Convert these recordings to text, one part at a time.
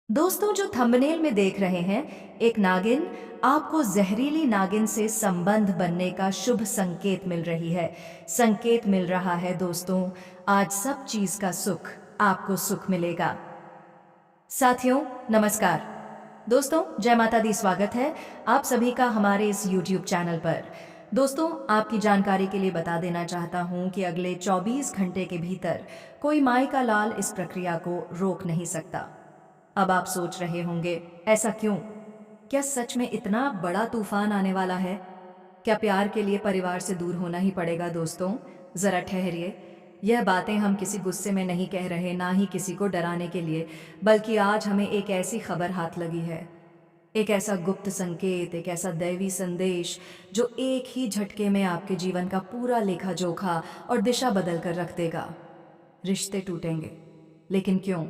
दोस्तों, जो थंबनेल में देख रहे हैं, एक नागिन आपको जहरीली नागिन से संबंध बनने का शुभ संकेत मिल रही है। संकेत मिल रहा है दोस्तों, आज सब चीज का सुख आपको सुख मिलेगा। साथियों, नमस्कार। दोस्तों, जय माता दी। स्वागत है आप सभी का हमारे इस YouTube चैनल पर। दोस्तों, आपकी जानकारी के लिए बता देना चाहता हूं कि अगले 24 घंटे के भीतर कोई माई का लाल इस प्रक्रिया को रोक नहीं सकता। अब आप सोच रहे होंगे, ऐसा क्यों? क्या सच में इतना बड़ा तूफान आने वाला है? क्या प्यार के लिए परिवार से दूर होना ही पड़ेगा? दोस्तों, जरा ठहरिए। यह बातें हम किसी गुस्से में नहीं कह रहे, ना ही किसी को डराने के लिए, बल्कि आज हमें एक ऐसी खबर हाथ लगी है, एक ऐसा गुप्त संकेत, एक ऐसा दैवी संदेश जो एक ही झटके में आपके जीवन का पूरा लेखा जोखा और दिशा बदल कर रख देगा। रिश्ते टूटेंगे, लेकिन क्यों?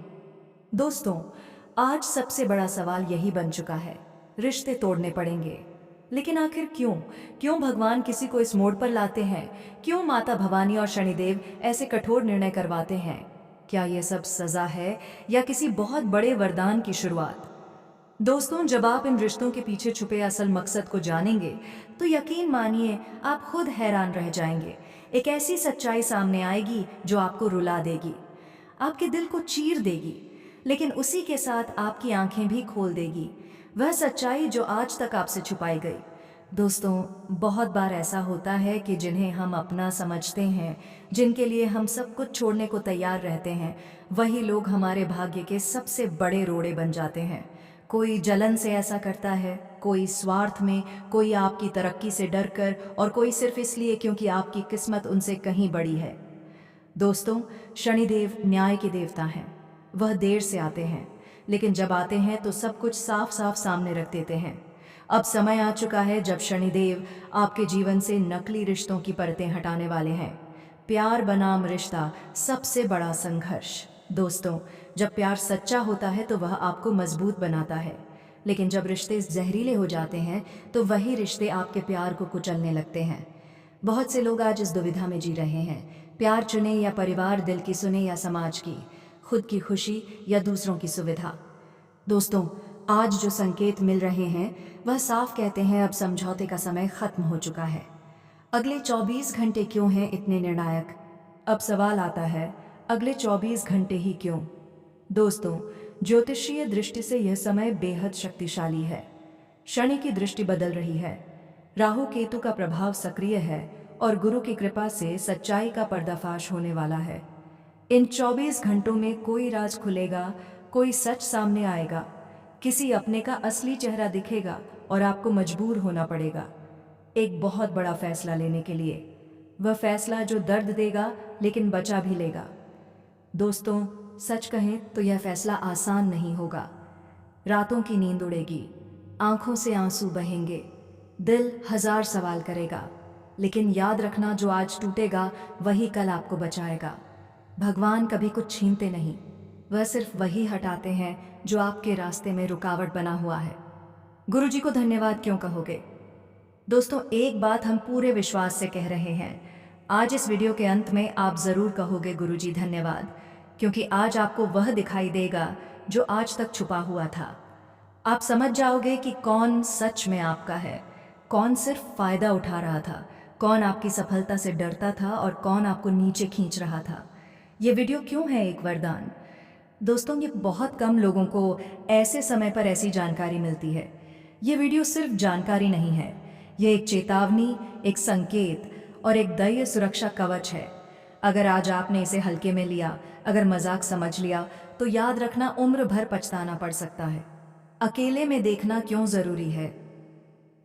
दोस्तों, आज सबसे बड़ा सवाल यही बन चुका है। रिश्ते तोड़ने पड़ेंगे, लेकिन आखिर क्यों? क्यों भगवान किसी को इस मोड़ पर लाते हैं? क्यों माता भवानी और शनिदेव ऐसे कठोर निर्णय करवाते हैं? क्या ये सब सजा है या किसी बहुत बड़े वरदान की शुरुआत? दोस्तों, जब आप इन रिश्तों के पीछे छुपे असल मकसद को जानेंगे, तो यकीन मानिए आप खुद हैरान रह जाएंगे। एक ऐसी सच्चाई सामने आएगी जो आपको रुला देगी, आपके दिल को चीर देगी, लेकिन उसी के साथ आपकी आंखें भी खोल देगी। वह सच्चाई जो आज तक आपसे छुपाई गई। दोस्तों, बहुत बार ऐसा होता है कि जिन्हें हम अपना समझते हैं, जिनके लिए हम सब कुछ छोड़ने को तैयार रहते हैं, वही लोग हमारे भाग्य के सबसे बड़े रोड़े बन जाते हैं। कोई जलन से ऐसा करता है, कोई स्वार्थ में, कोई आपकी तरक्की से डर कर, और कोई सिर्फ इसलिए क्योंकि आपकी किस्मत उनसे कहीं बड़ी है। दोस्तों, शनिदेव न्याय के देवता हैं। वह देर से आते हैं, लेकिन जब आते हैं तो सब कुछ साफ साफ सामने रख देते हैं। अब समय आ चुका है जब शनिदेव आपके जीवन से नकली रिश्तों की परतें हटाने वाले हैं। प्यार बनाम रिश्ता, सबसे बड़ा संघर्ष। दोस्तों, जब प्यार सच्चा होता है तो वह आपको मजबूत बनाता है, लेकिन जब रिश्ते जहरीले हो जाते हैं तो वही रिश्ते आपके प्यार को कुचलने लगते हैं। बहुत से लोग आज इस दुविधा में जी रहे हैं, प्यार चुने या परिवार, दिल की सुने या समाज की, खुद की खुशी या दूसरों की सुविधा। दोस्तों, आज जो संकेत मिल रहे हैं वह साफ कहते हैं अब समझौते का समय खत्म हो चुका है। अगले 24 घंटे क्यों हैं इतने निर्णायक? अब सवाल आता है, अगले 24 घंटे ही क्यों? दोस्तों, ज्योतिषीय दृष्टि से यह समय बेहद शक्तिशाली है। शनि की दृष्टि बदल रही है, राहु केतु का प्रभाव सक्रिय है और गुरु की कृपा से सच्चाई का पर्दाफाश होने वाला है। इन 24 घंटों में कोई राज खुलेगा, कोई सच सामने आएगा, किसी अपने का असली चेहरा दिखेगा और आपको मजबूर होना पड़ेगा एक बहुत बड़ा फैसला लेने के लिए। वह फैसला जो दर्द देगा लेकिन बचा भी लेगा। दोस्तों, सच कहें तो यह फैसला आसान नहीं होगा। रातों की नींद उड़ेगी, आंखों से आंसू बहेंगे, दिल हजार सवाल करेगा, लेकिन याद रखना, जो आज टूटेगा वही कल आपको बचाएगा। भगवान कभी कुछ छीनते नहीं, वह सिर्फ वही हटाते हैं जो आपके रास्ते में रुकावट बना हुआ है। गुरुजी को धन्यवाद क्यों कहोगे? दोस्तों, एक बात हम पूरे विश्वास से कह रहे हैं, आज इस वीडियो के अंत में आप जरूर कहोगे गुरुजी धन्यवाद, क्योंकि आज आपको वह दिखाई देगा जो आज तक छुपा हुआ था। आप समझ जाओगे कि कौन सच में आपका है, कौन सिर्फ फायदा उठा रहा था, कौन आपकी सफलता से डरता था और कौन आपको नीचे खींच रहा था। ये वीडियो क्यों है एक वरदान? दोस्तों, ये बहुत कम लोगों को ऐसे समय पर ऐसी जानकारी मिलती है। ये वीडियो सिर्फ जानकारी नहीं है, ये एक चेतावनी, एक संकेत और एक दैवीय सुरक्षा कवच है। अगर आज आपने इसे हल्के में लिया, अगर मजाक समझ लिया, तो याद रखना, उम्र भर पछताना पड़ सकता है। अकेले में देखना क्यों जरूरी है?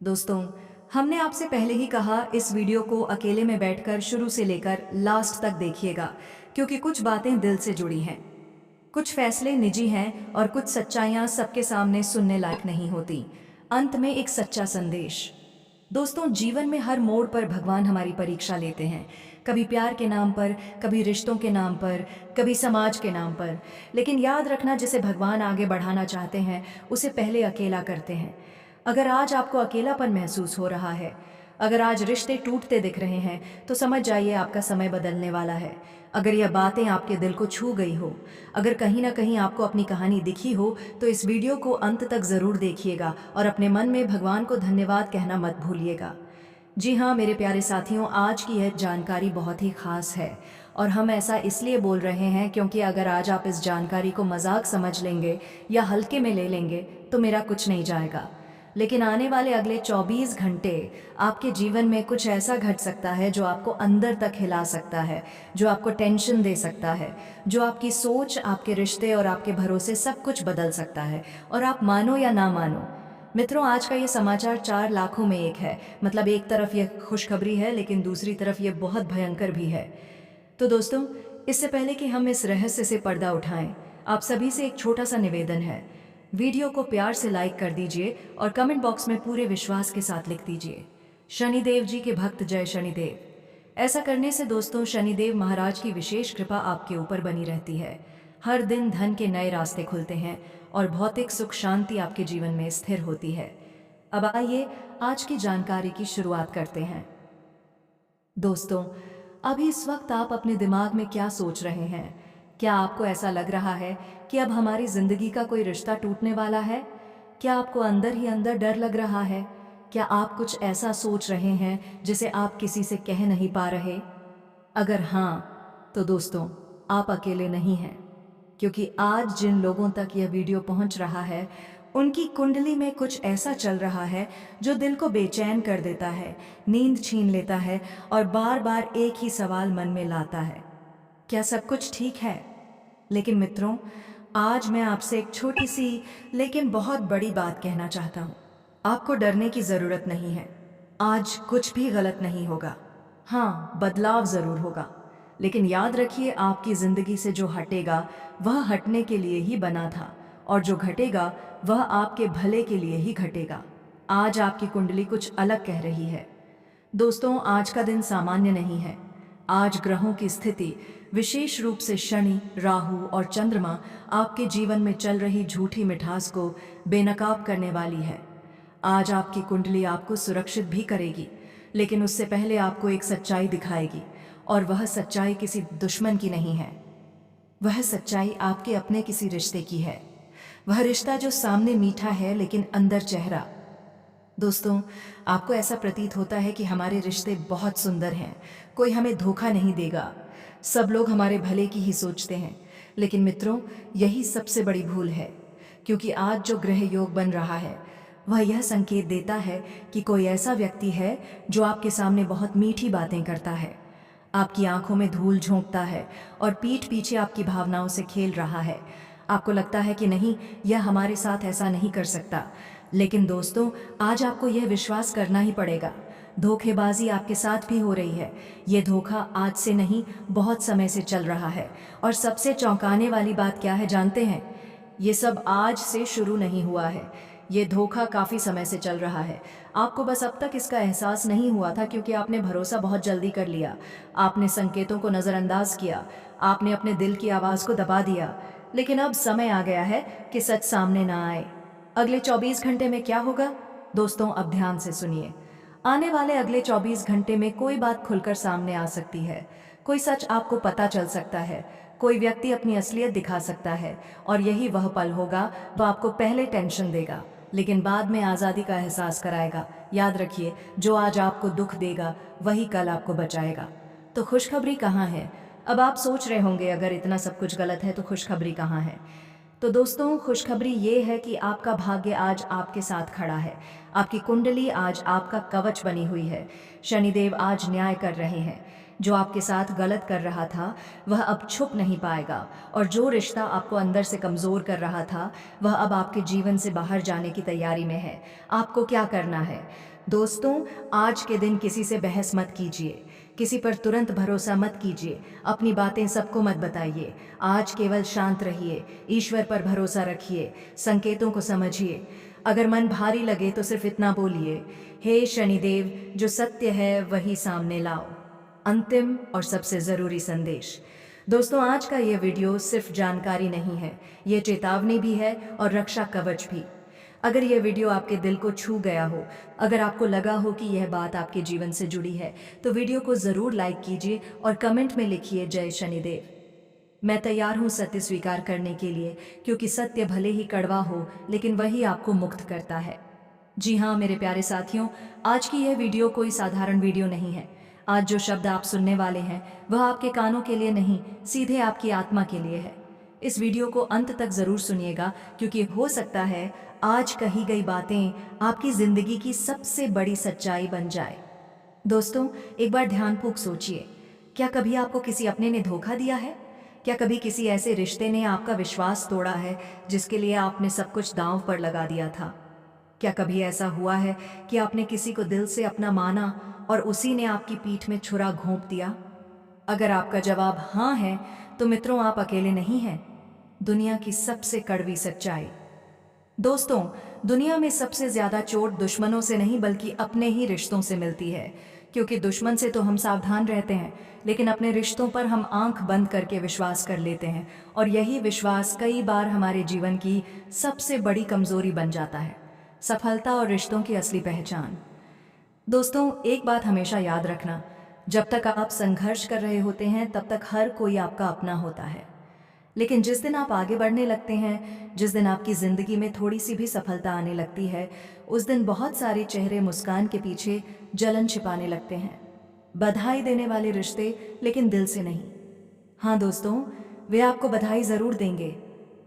दोस्तों, हमने आपसे पहले ही कहा, इस वीडियो को अकेले में बैठकर शुरू से लेकर लास्ट तक देखिएगा, क्योंकि कुछ बातें दिल से जुड़ी हैं, कुछ फैसले निजी हैं और कुछ सच्चाइयां सबके सामने सुनने लायक नहीं होती। अंत में एक सच्चा संदेश। दोस्तों, जीवन में हर मोड़ पर भगवान हमारी परीक्षा लेते हैं, कभी प्यार के नाम पर, कभी रिश्तों के नाम पर, कभी समाज के नाम पर। लेकिन याद रखना, जिसे भगवान आगे बढ़ाना चाहते हैं उसे पहले अकेला करते हैं। अगर आज आपको अकेलापन महसूस हो रहा है, अगर आज रिश्ते टूटते दिख रहे हैं तो समझ जाइए आपका समय बदलने वाला है। अगर यह बातें आपके दिल को छू गई हो, अगर कहीं ना कहीं आपको अपनी कहानी दिखी हो, तो इस वीडियो को अंत तक ज़रूर देखिएगा और अपने मन में भगवान को धन्यवाद कहना मत भूलिएगा। जी हाँ मेरे प्यारे साथियों, आज की यह जानकारी बहुत ही खास है और हम ऐसा इसलिए बोल रहे हैं क्योंकि अगर आज आप इस जानकारी को मजाक समझ लेंगे या हल्के में ले लेंगे तो मेरा कुछ नहीं जाएगा। लेकिन आने वाले अगले 24 घंटे आपके जीवन में कुछ ऐसा घट सकता है जो आपको अंदर तक हिला सकता है, जो आपको टेंशन दे सकता है, जो आपकी सोच, आपके रिश्ते और आपके भरोसे सब कुछ बदल सकता है। और आप मानो या ना मानो मित्रों, आज का ये समाचार 4 लाखों में एक है। मतलब एक तरफ ये खुशखबरी है लेकिन दूसरी तरफ ये बहुत भयंकर भी है। तो दोस्तों, इससे पहले कि हम इस रहस्य से पर्दा उठाएं, आप सभी से एक छोटा सा निवेदन है। वीडियो को प्यार से लाइक कर दीजिए और कमेंट बॉक्स में पूरे विश्वास के साथ लिख दीजिए, शनिदेव जी के भक्त जय शनिदेव। ऐसा करने से दोस्तों, शनिदेव महाराज की विशेष कृपा आपके ऊपर बनी रहती है। हर दिन धन के नए रास्ते खुलते हैं और भौतिक सुख शांति आपके जीवन में स्थिर होती है। अब आइए आज की जानकारी की शुरुआत करते हैं। दोस्तों, अभी इस वक्त आप अपने दिमाग में क्या सोच रहे हैं? क्या आपको ऐसा लग रहा है कि अब हमारी जिंदगी का कोई रिश्ता टूटने वाला है? क्या आपको अंदर ही अंदर डर लग रहा है? क्या आप कुछ ऐसा सोच रहे हैं जिसे आप किसी से कह नहीं पा रहे? अगर हाँ, तो दोस्तों, आप अकेले नहीं हैं, क्योंकि आज जिन लोगों तक यह वीडियो पहुंच रहा है उनकी कुंडली में कुछ ऐसा चल रहा है जो दिल को बेचैन कर देता है, नींद छीन लेता है और बार बार एक ही सवाल मन में लाता है, क्या सब कुछ ठीक है? लेकिन मित्रों, आज मैं आपसे एक छोटी सी लेकिन बहुत बड़ी बात कहना चाहता हूँ। आपको डरने की ज़रूरत नहीं है। आज कुछ भी गलत नहीं होगा। हाँ, बदलाव ज़रूर होगा, लेकिन याद रखिए, आपकी ज़िंदगी से जो हटेगा वह हटने के लिए ही बना था और जो घटेगा वह आपके भले के लिए ही घटेगा। आज आपकी कुंडली कुछ अलग कह रही है। दोस्तों, आज का दिन सामान्य नहीं है। आज ग्रहों की स्थिति, विशेष रूप से शनि, राहु और चंद्रमा, आपके जीवन में चल रही झूठी मिठास को बेनकाब करने वाली है। आज आपकी कुंडली आपको सुरक्षित भी करेगी, लेकिन उससे पहले आपको एक सच्चाई दिखाएगी, और वह सच्चाई किसी दुश्मन की नहीं है। वह सच्चाई आपके अपने किसी रिश्ते की है। वह रिश्ता जो सामने मीठा है लेकिन अंदर चेहरा। दोस्तों, आपको ऐसा प्रतीत होता है कि हमारे रिश्ते बहुत सुंदर हैं, कोई हमें धोखा नहीं देगा, सब लोग हमारे भले की ही सोचते हैं। लेकिन मित्रों, यही सबसे बड़ी भूल है, क्योंकि आज जो ग्रह योग बन रहा है वह यह संकेत देता है कि कोई ऐसा व्यक्ति है जो आपके सामने बहुत मीठी बातें करता है, आपकी आंखों में धूल झोंकता है और पीठ पीछे आपकी भावनाओं से खेल रहा है। आपको लगता है कि नहीं, यह हमारे साथ ऐसा नहीं कर सकता, लेकिन दोस्तों, आज आपको यह विश्वास करना ही पड़ेगा, धोखेबाजी आपके साथ भी हो रही है। ये धोखा आज से नहीं, बहुत समय से चल रहा है। और सबसे चौंकाने वाली बात क्या है जानते हैं? ये सब आज से शुरू नहीं हुआ है, ये धोखा काफ़ी समय से चल रहा है। आपको बस अब तक इसका एहसास नहीं हुआ था क्योंकि आपने भरोसा बहुत जल्दी कर लिया, आपने संकेतों को नज़रअंदाज किया, आपने अपने दिल की आवाज़ को दबा दिया। लेकिन अब समय आ गया है कि सच सामने ना आए। अगले 24 घंटे में क्या होगा? दोस्तों, अब ध्यान से सुनिए। आने वाले अगले 24 घंटे में कोई बात खुलकर सामने आ सकती है, कोई सच आपको पता चल सकता है, कोई व्यक्ति अपनी असलियत दिखा सकता है, और यही वह पल होगा जो आपको पहले टेंशन देगा लेकिन बाद में आज़ादी का एहसास कराएगा। याद रखिए, जो आज आपको दुख देगा वही कल आपको बचाएगा। तो खुशखबरी कहाँ है? अब आप सोच रहे होंगे, अगर इतना सब कुछ गलत है तो खुशखबरी कहाँ है? तो दोस्तों, खुशखबरी ये है कि आपका भाग्य आज आपके साथ खड़ा है। आपकी कुंडली आज आपका कवच बनी हुई है। शनिदेव आज न्याय कर रहे हैं। जो आपके साथ गलत कर रहा था वह अब छुप नहीं पाएगा, और जो रिश्ता आपको अंदर से कमज़ोर कर रहा था वह अब आपके जीवन से बाहर जाने की तैयारी में है। आपको क्या करना है? दोस्तों, आज के दिन किसी से बहस मत कीजिए, किसी पर तुरंत भरोसा मत कीजिए, अपनी बातें सबको मत बताइए। आज केवल शांत रहिए, ईश्वर पर भरोसा रखिए, संकेतों को समझिए। अगर मन भारी लगे तो सिर्फ इतना बोलिए, हे शनिदेव, जो सत्य है वही सामने लाओ। अंतिम और सबसे ज़रूरी संदेश। दोस्तों, आज का ये वीडियो सिर्फ जानकारी नहीं है, ये चेतावनी भी है और रक्षा कवच भी। अगर यह वीडियो आपके दिल को छू गया हो, अगर आपको लगा हो कि यह बात आपके जीवन से जुड़ी है, तो वीडियो को ज़रूर लाइक कीजिए और कमेंट में लिखिए जय शनिदेव। मैं तैयार हूँ सत्य स्वीकार करने के लिए, क्योंकि सत्य भले ही कड़वा हो लेकिन वही आपको मुक्त करता है। जी हाँ मेरे प्यारे साथियों, आज की यह वीडियो कोई साधारण वीडियो नहीं है। आज जो शब्द आप सुनने वाले हैं वह आपके कानों के लिए नहीं, सीधे आपकी आत्मा के लिए है। इस वीडियो को अंत तक जरूर सुनिएगा, क्योंकि हो सकता है आज कही गई बातें आपकी जिंदगी की सबसे बड़ी सच्चाई बन जाए। दोस्तों, एक बार ध्यानपूर्वक सोचिए, क्या कभी आपको किसी अपने ने धोखा दिया है? क्या कभी किसी ऐसे रिश्ते ने आपका विश्वास तोड़ा है जिसके लिए आपने सब कुछ दांव पर लगा दिया था? क्या कभी ऐसा हुआ है कि आपने किसी को दिल से अपना माना और उसी ने आपकी पीठ में छुरा घोंप दिया? अगर आपका जवाब हाँ है, तो मित्रों आप अकेले नहीं हैं। दुनिया की सबसे कड़वी सच्चाई। दोस्तों, दुनिया में सबसे ज्यादा चोट दुश्मनों से नहीं बल्कि अपने ही रिश्तों से मिलती है। क्योंकि दुश्मन से तो हम सावधान रहते हैं, लेकिन अपने रिश्तों पर हम आंख बंद करके विश्वास कर लेते हैं, और यही विश्वास कई बार हमारे जीवन की सबसे बड़ी कमजोरी बन जाता है। सफलता और रिश्तों की असली पहचान। दोस्तों, एक बात हमेशा याद रखना, जब तक आप संघर्ष कर रहे होते हैं तब तक हर कोई आपका अपना होता है। लेकिन जिस दिन आप आगे बढ़ने लगते हैं, जिस दिन आपकी ज़िंदगी में थोड़ी सी भी सफलता आने लगती है, उस दिन बहुत सारे चेहरे मुस्कान के पीछे जलन छिपाने लगते हैं। बधाई देने वाले रिश्ते, लेकिन दिल से नहीं। हाँ दोस्तों, वे आपको बधाई ज़रूर देंगे,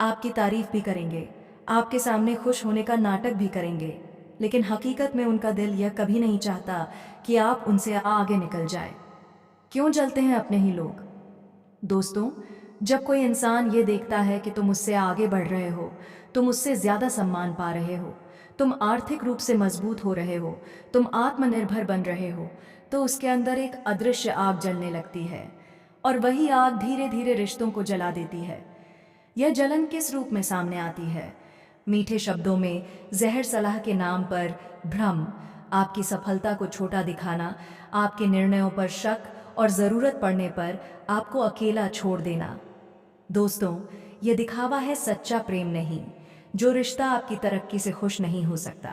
आपकी तारीफ भी करेंगे, आपके सामने खुश होने का नाटक भी करेंगे, लेकिन हकीकत में उनका दिल यह कभी नहीं चाहता कि आप उनसे आगे निकल जाए। क्यों जलते हैं अपने ही लोग? दोस्तों, जब कोई इंसान ये देखता है कि तुम उससे आगे बढ़ रहे हो, तुम उससे ज़्यादा सम्मान पा रहे हो, तुम आर्थिक रूप से मजबूत हो रहे हो, तुम आत्मनिर्भर बन रहे हो, तो उसके अंदर एक अदृश्य आग जलने लगती है, और वही आग धीरे धीरे रिश्तों को जला देती है। यह जलन किस रूप में सामने आती है? मीठे शब्दों में, जहर सलाह के नाम पर भ्रम, आपकी सफलता को छोटा दिखाना, आपके निर्णयों पर शक, और ज़रूरत पड़ने पर आपको अकेला छोड़ देना। दोस्तों, ये दिखावा है, सच्चा प्रेम नहीं। जो रिश्ता आपकी तरक्की से खुश नहीं हो सकता,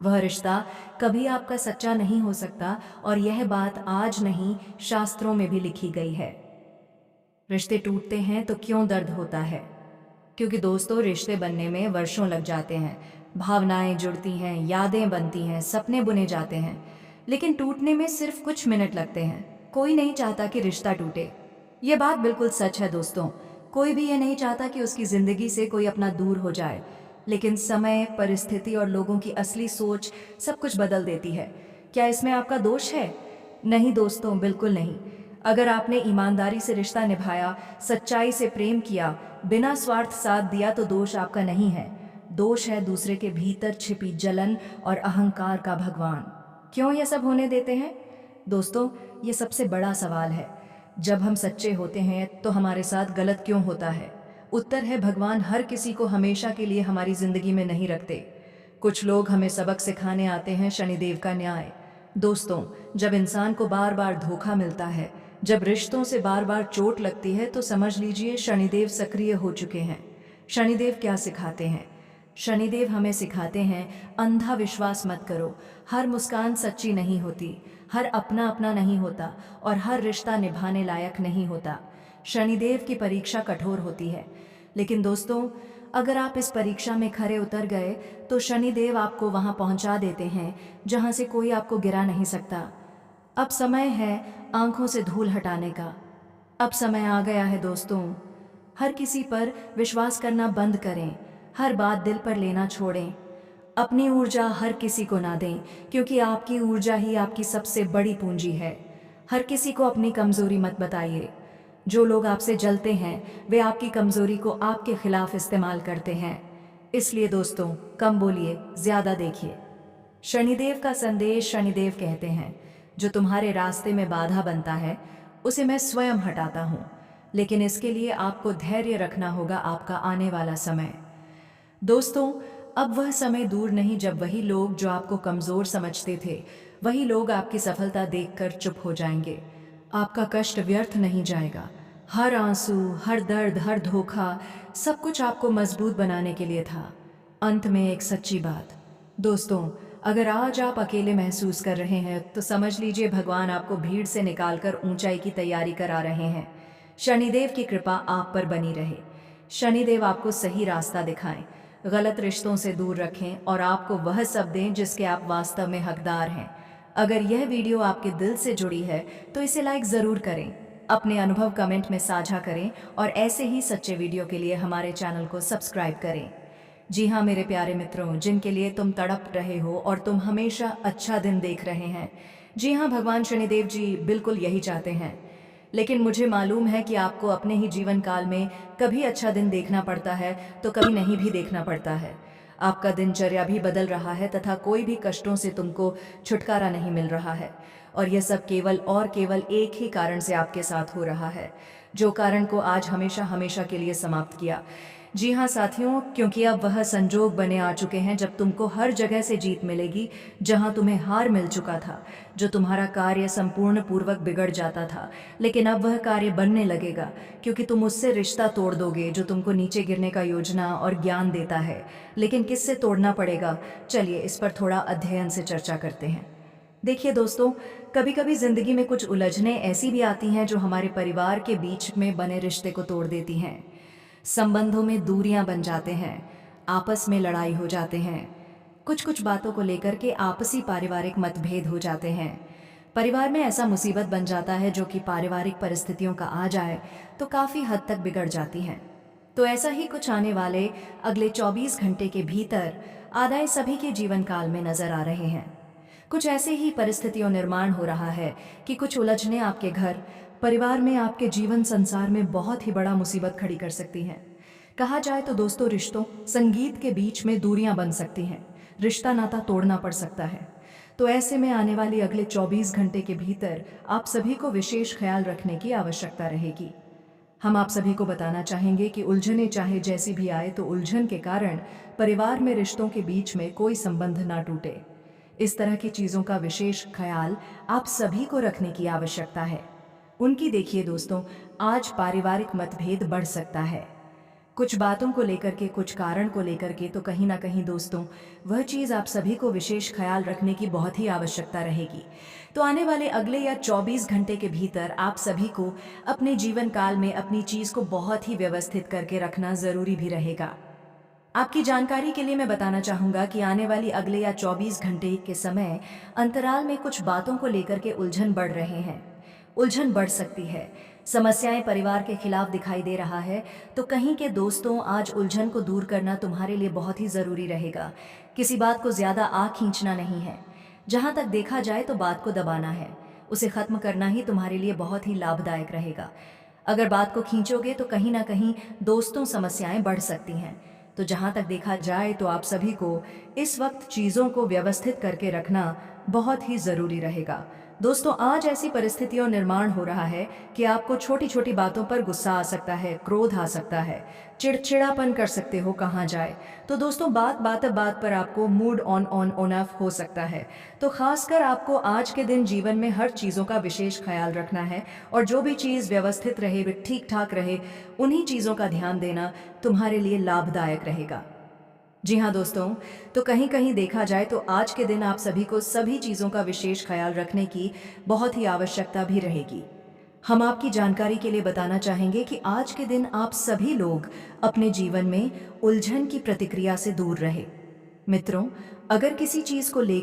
वह रिश्ता कभी आपका सच्चा नहीं हो सकता, और यह बात आज नहीं, शास्त्रों में भी लिखी गई है। रिश्ते टूटते हैं तो क्यों दर्द होता है? क्योंकि दोस्तों, रिश्ते बनने में वर्षों लग जाते हैं, भावनाएं जुड़ती हैं, यादें बनती हैं, सपने बुने जाते हैं, लेकिन टूटने में सिर्फ कुछ मिनट लगते हैं। कोई नहीं चाहता कि रिश्ता टूटे, ये बात बिल्कुल सच है दोस्तों। कोई भी ये नहीं चाहता कि उसकी जिंदगी से कोई अपना दूर हो जाए, लेकिन समय, परिस्थिति और लोगों की असली सोच सब कुछ बदल देती है। क्या इसमें आपका दोष है? नहीं दोस्तों, बिल्कुल नहीं। अगर आपने ईमानदारी से रिश्ता निभाया, सच्चाई से प्रेम किया, बिना स्वार्थ साथ दिया, तो दोष आपका नहीं है। दोष है दूसरे के भीतर छिपी जलन और अहंकार का। भगवान क्यों यह सब होने देते हैं? दोस्तों, ये सबसे बड़ा सवाल है। जब हम सच्चे होते हैं तो हमारे साथ गलत क्यों होता है? उत्तर है, भगवान हर किसी को हमेशा के लिए हमारी जिंदगी में नहीं रखते। कुछ लोग हमें सबक सिखाने आते हैं, शनिदेव का न्याय। दोस्तों, जब इंसान को बार बार धोखा मिलता है, जब रिश्तों से बार बार चोट लगती है, तो समझ लीजिए शनिदेव सक्रिय हो चुके हैं। शनिदेव क्या सिखाते हैं? शनिदेव हमें सिखाते हैं, अंधा विश्वास मत करो। हर मुस्कान सच्ची नहीं होती, हर अपना अपना नहीं होता, और हर रिश्ता निभाने लायक नहीं होता। शनिदेव की परीक्षा कठोर होती है, लेकिन दोस्तों, अगर आप इस परीक्षा में खरे उतर गए तो शनिदेव आपको वहां पहुंचा देते हैं जहां से कोई आपको गिरा नहीं सकता। अब समय है आंखों से धूल हटाने का। अब समय आ गया है दोस्तों। हर किसी पर विश्वास करना बंद करें, हर बात दिल पर लेना छोड़ें, अपनी ऊर्जा हर किसी को ना दें, क्योंकि आपकी ऊर्जा ही आपकी सबसे बड़ी पूंजी है। हर किसी को अपनी कमजोरी मत बताइए। जो लोग आपसे जलते हैं, वे आपकी कमजोरी को आपके खिलाफ इस्तेमाल करते हैं। इसलिए दोस्तों, कम बोलिए, ज्यादा देखिए। शनिदेव का संदेश। शनिदेव कहते हैं, जो तुम्हारे रास्ते में बाधा बनता है, उसे मैं स्वयं हटाता हूँ, लेकिन इसके लिए आपको धैर्य रखना होगा, आपका आने वाला समय। दोस्तों, अब वह समय दूर नहीं जब वही लोग जो आपको कमजोर समझते थे, वही लोग आपकी सफलता देखकर चुप हो जाएंगे। आपका कष्ट व्यर्थ नहीं जाएगा। हर आंसू, हर दर्द, हर धोखा, सब कुछ आपको मजबूत बनाने के लिए था। अंत में एक सच्ची बात। दोस्तों, अगर आज आप अकेले महसूस कर रहे हैं तो समझ लीजिए भगवान आपको भीड़ से निकालकर ऊंचाई की तैयारी करा रहे हैं। शनिदेव की कृपा आप पर बनी रहे। शनिदेव आपको सही रास्ता दिखाएं, गलत रिश्तों से दूर रखें और आपको वह सब दें जिसके आप वास्तव में हकदार हैं। अगर यह वीडियो आपके दिल से जुड़ी है तो इसे लाइक ज़रूर करें, अपने अनुभव कमेंट में साझा करें और ऐसे ही सच्चे वीडियो के लिए हमारे चैनल को सब्सक्राइब करें। जी हाँ मेरे प्यारे मित्रों, जिनके लिए तुम तड़प रहे हो और तुम हमेशा अच्छा दिन देख रहे हैं, जी हाँ भगवान शनिदेव जी बिल्कुल यही चाहते हैं। लेकिन मुझे मालूम है कि आपको अपने ही जीवन काल में कभी अच्छा दिन देखना पड़ता है तो कभी नहीं भी देखना पड़ता है। आपका दिनचर्या भी बदल रहा है तथा कोई भी कष्टों से तुमको छुटकारा नहीं मिल रहा है। और यह सब केवल और केवल एक ही कारण से आपके साथ हो रहा है, जो कारण को आज हमेशा हमेशा के लिए समाप्त किया। जी हाँ साथियों, क्योंकि अब वह संजोग बने आ चुके हैं जब तुमको हर जगह से जीत मिलेगी जहाँ तुम्हें हार मिल चुका था। जो तुम्हारा कार्य संपूर्ण पूर्वक बिगड़ जाता था, लेकिन अब वह कार्य बनने लगेगा क्योंकि तुम उससे रिश्ता तोड़ दोगे जो तुमको नीचे गिरने का योजना और ज्ञान देता है। लेकिन किससे तोड़ना पड़ेगा, चलिए इस पर थोड़ा अध्ययन से चर्चा करते हैं। देखिए दोस्तों, कभी कभी जिंदगी में कुछ उलझनें ऐसी भी आती हैं जो हमारे परिवार के बीच में बने रिश्ते को तोड़ देती हैं। संबंधों में दूरियां बन जाते हैं, आपस में लड़ाई हो जाते हैं, कुछ कुछ बातों को लेकर के आपसी पारिवारिक मतभेद हो जाते हैं। परिवार में ऐसा मुसीबत बन जाता है जो कि पारिवारिक परिस्थितियों का आ जाए तो काफ़ी हद तक बिगड़ जाती हैं। तो ऐसा ही कुछ आने वाले अगले 24 घंटे के भीतर आदाय सभी के जीवन काल में नजर आ रहे हैं। कुछ ऐसे ही परिस्थितियों निर्माण हो रहा है कि कुछ उलझने आपके घर परिवार में आपके जीवन संसार में बहुत ही बड़ा मुसीबत खड़ी कर सकती हैं। कहा जाए तो दोस्तों, रिश्तों संगीत के बीच में दूरियां बन सकती हैं, रिश्ता नाता तोड़ना पड़ सकता है। तो ऐसे में आने वाली अगले 24 घंटे के भीतर आप सभी को विशेष ख्याल रखने की आवश्यकता रहेगी। हम आप सभी को बताना चाहेंगे कि उलझने चाहे जैसी भी आए तो उलझन के कारण परिवार में रिश्तों के बीच में कोई संबंध ना टूटे। इस तरह की चीज़ों का विशेष ख्याल आप सभी को रखने की आवश्यकता है। उनकी देखिए दोस्तों, आज पारिवारिक मतभेद बढ़ सकता है, कुछ बातों को लेकर के, कुछ कारण को लेकर के। तो कहीं ना कहीं दोस्तों, वह चीज़ आप सभी को विशेष ख्याल रखने की बहुत ही आवश्यकता रहेगी। तो आने वाले अगले या 24 घंटे के भीतर आप सभी को अपने जीवन काल में अपनी चीज़ को बहुत ही व्यवस्थित करके रखना ज़रूरी भी रहेगा। आपकी जानकारी के लिए मैं बताना चाहूँगा कि आने वाली अगले या 24 घंटे के समय अंतराल में कुछ बातों को लेकर के उलझन बढ़ रहे हैं, उलझन बढ़ सकती है, समस्याएं परिवार के खिलाफ दिखाई दे रहा है। तो कहीं के दोस्तों, आज उलझन को दूर करना तुम्हारे लिए बहुत ही ज़रूरी रहेगा। किसी बात को ज़्यादा आग खींचना नहीं है, जहाँ तक देखा जाए तो बात को दबाना है, उसे ख़त्म करना ही तुम्हारे लिए बहुत ही लाभदायक रहेगा। अगर बात को खींचोगे तो कहीं ना कहीं दोस्तों समस्याएं बढ़ सकती हैं। तो जहाँ तक देखा जाए तो आप सभी को इस वक्त चीज़ों को व्यवस्थित करके रखना बहुत ही ज़रूरी रहेगा। दोस्तों, आज ऐसी परिस्थितियों निर्माण हो रहा है कि आपको छोटी छोटी बातों पर गुस्सा आ सकता है, क्रोध आ सकता है, चिड़चिड़ापन कर सकते हो कहाँ जाए। तो दोस्तों, बात पर आपको मूड ऑन ऑफ हो सकता है। तो खासकर आपको आज के दिन जीवन में हर चीज़ों का विशेष ख्याल रखना है और जो भी चीज़ व्यवस्थित रहे, ठीक ठाक रहे, उन्हीं चीज़ों का ध्यान देना तुम्हारे लिए लाभदायक रहेगा। जी हाँ दोस्तों, तो कहीं कहीं देखा जाए तो आज के दिन आप सभी को सभी चीज़ों का विशेष ख्याल रखने की बहुत ही आवश्यकता भी रहेगी। हम आपकी जानकारी के लिए बताना चाहेंगे कि आज के दिन आप सभी लोग अपने जीवन में उलझन की प्रतिक्रिया से दूर रहे। मित्रों, अगर किसी चीज़ को लेकर